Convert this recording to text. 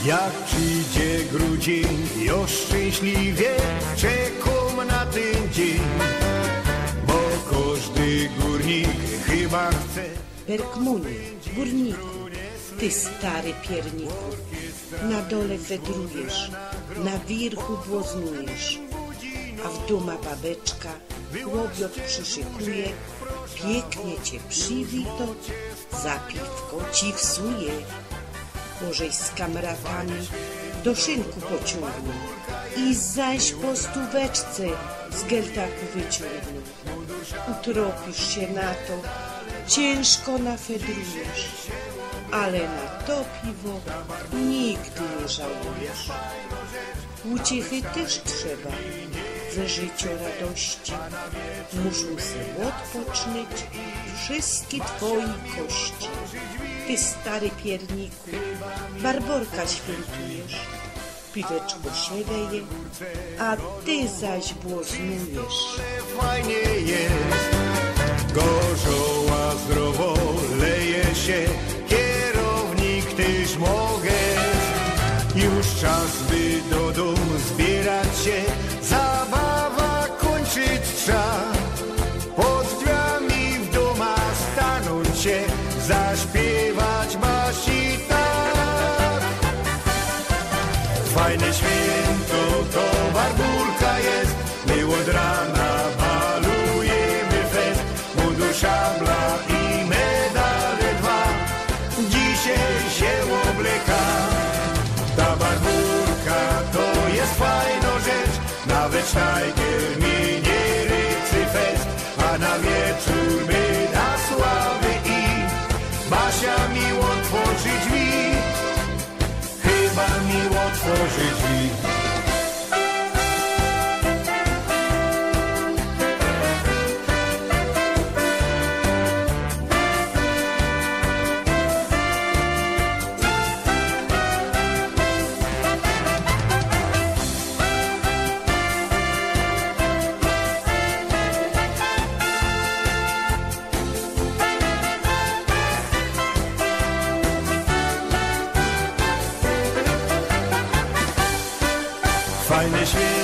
Jak przyjdzie grudzień, już szczęśliwie czekam na ten dzień, bo każdy górnik chyba chce. Bergmonie, górniku, ty stary pierniku, na dole wędrujesz, na wierchu błoznujesz, a w doma babeczka łobiot przyszykuje, pięknie cię przywito, zapiwko ci wsuje. Bożej z kamratami do szynku pociągną i zaś po stóweczce z geltaku wyciągną. Utropisz się na to, ciężko nafedrujesz, ale na to piwo nigdy nie żałujesz. Uciechy też trzeba, ze życia radości, muszą se odpocznyć wszystkie twoi kości. Ty stary pierniku, barborka świętujesz, piweczko się leje, a ty zaś błoznujesz. Fajnie jest, gorzoła zdrowo leje się, kierownik też mogę. Już czas by do domu zbierać się, zabawa kończyć trzeba. Pod drzwiami w doma stanąć się, zaśpiewać basi tak. Fajne święto to barburka jest, my od rana balujemy fest. Mundur, szabla i medale dwa, dzisiaj się obleka. Ta barburka to jest fajna rzecz, nawet Schneider mi nie rycy fest, a na wieczór my da sławy i Basia mi otworzy drzwi, chyba mi otworzy drzwi. Fajne święto